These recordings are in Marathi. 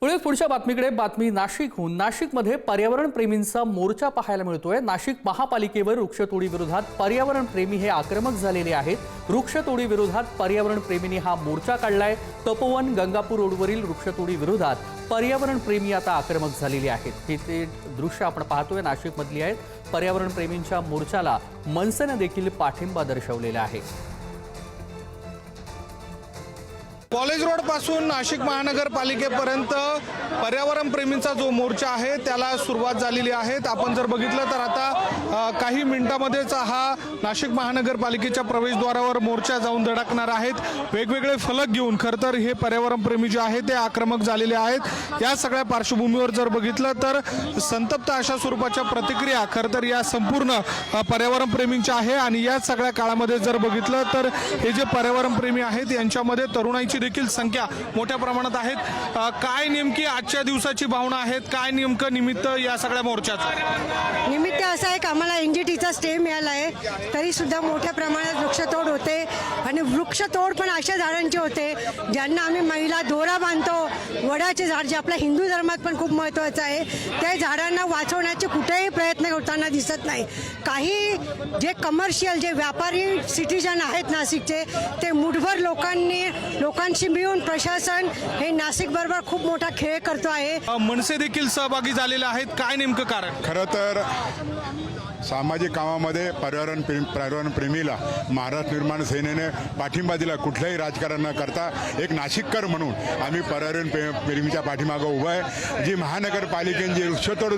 पुढच्या बातमीकडे बातमी नाशिकहून। नाशिकमध्ये पर्यावरण प्रेमींचा मोर्चा पाहायला मिळतोय। नाशिक महापालिकेवर वृक्षतोडी विरोधात पर्यावरण प्रेमी हे आक्रमक झालेले आहेत। वृक्षतोडी विरोधात पर्यावरण प्रेमींनी हा मोर्चा काढलाय। तपोवन गंगापूर रोडवरील वृक्षतोडी विरोधात पर्यावरण प्रेमी आता आक्रमक झालेले आहेत। हे दृश्य आपण पाहतोय नाशिकमधली आहेत। पर्यावरण प्रेमींच्या मोर्चाला मनसेने देखील पाठिंबा दर्शवलेला आहे। कॉलेज रोड पासून नाशिक महानगरपालिकेपर्यंत पर्यावरण प्रेमींचा जो मोर्चा आहे त्याला सुरुवात झालेली आहे। आपण जर बघितलं तर आता काही मिनिटांमध्येच हा नाशिक महानगरपालिकेच्या प्रवेशद्वारावर मोर्चा जाऊन धडकणार आहेत। वेगवेगळे फलक घेऊन खरं तर हे पर्यावरण प्रेमी जे आहेत ते आक्रमक झालेले आहेत। या सगळ्या पार्श्वभूमीवर जर बघितलं तर संतप्त अशा स्वरूपाच्या प्रतिक्रिया खरं तर या संपूर्ण पर्यावरण प्रेमींच्या आहे। आणि या सगळ्या काळामध्ये जर बघितलं तर हे जे पर्यावरण प्रेमी आहेत यांच्यामध्ये तरुणाईची देखील संख्या मोठ्या प्रमाणात आहेत। काय नेमकी आजच्या दिवसाची भावना आहेत, काय नेमकं निमित्त या सगळ्या मोर्चाचं? निमित्त असं आहे की आम्हाला एनजीटीचा स्टे मिळाला आहे, तरी सुद्धा मोठ्या प्रमाणात वृक्षतोड होते। आणि वृक्षतोड पण अशा झाडांचे होते ज्यांना आम्ही महिला दोरा बांधतो। वडाचे झाड जे आपल्या हिंदू धर्मात पण खूप महत्त्वाचं आहे, त्या झाडांना वाचवण्याचे कुठेही प्रयत्न होताना दिसत नाही। काही जे कमर्शियल जे व्यापारी सिटीजन आहेत नाशिकचे, ते मुठभर लोकांशी मिळून प्रशासन हे नाशिक बरोबर खूप मोठा खेळ करतो आहे। मनसे देखील सहभागी झालेले आहेत। काय नेमकं कारण? खरं तर सामाजिक कामामध्ये पर्यावरण प्रेमीला महाराष्ट्र निर्माण सेनेने पाठिंबा दिला। कुठलंही राजकारण न करता एक नाशिककर म्हणून आम्ही पर्यावरण प्रेमीच्या पाठीमागं उभं आहे। जी महानगरपालिकेने जी वृक्षतोड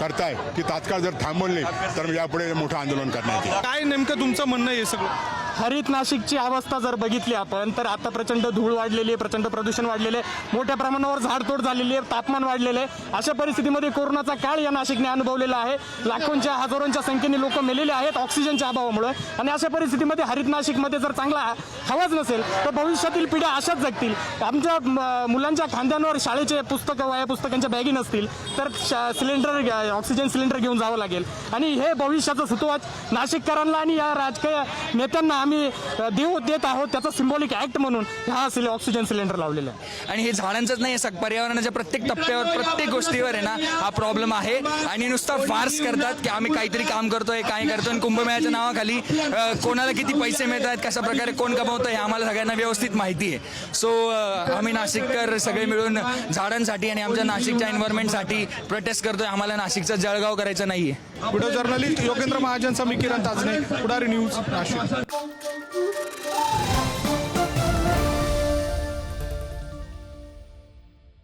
करताय ती तात्काळ जर थांबवली तर यापुढे मोठं आंदोलन करण्यात येईल। काय नेमकं तुमचं म्हणणं आहे सगळं? हरित नाशिकची अवस्था जर बघितली आपण तर आता प्रचंड धूळ वाढलेली आहे, प्रचंड प्रदूषण वाढलेले आहे, मोठ्या प्रमाणावर झाडतोड झालेली आहे, तापमान वाढलेलं आहे। अशा परिस्थितीमध्ये कोरोनाचा काळ या नाशिकने अनुभवलेला आहे। लाखोंच्या हजारोंच्या संख्येने लोक मेलेले आहेत ऑक्सिजनच्या अभावामुळे। आणि अशा परिस्थितीमध्ये हरित नाशिकमध्ये जर चांगला हवाच नसेल तर भविष्यातील पिढ्या अशाच जगतील। आमच्या मुलांच्या खांद्यांवर शाळेचे पुस्तकं वह्या पुस्तकांच्या बॅगी नसतील तर सिलेंडर ऑक्सिजन सिलेंडर घेऊन जावं लागेल। आणि हे भविष्याचं सुतोवाच नाशिककरांना आणि या राजकीय नेत्यांना आम्ही देत आहोत। त्याचा सिंबॉलिक ऍक्ट म्हणून हा ऑक्सिजन सिलेंडर लावलेला आहे। आणि हे झाडांचंच नाही, पर्यावरणाच्या प्रत्येक टप्प्यावर प्रत्येक गोष्टीवर आहे ना हा प्रॉब्लेम आहे। आणि नुसता फार्स करतात की आम्ही काहीतरी काम करतोय, काय करतोय। कुंभमेळ्याच्या नावाखाली कोणाला किती पैसे मिळतात, कशा प्रकारे कोण कमवतोय हे आम्हाला सगळ्यांना व्यवस्थित माहिती आहे। सो आम्ही नाशिककर सगळे मिळून झाडांसाठी आणि आमच्या नाशिकच्या एन्व्हायरमेंटसाठी प्रोटेस्ट करतोय। आम्हाला नाशिकचा जळगाव करायचं नाहीये। व्हिडिओ जर्नलिस्ट योगेंद्र महाजनचा मी किरण ताजने, पुढारी न्यूज नाशिक।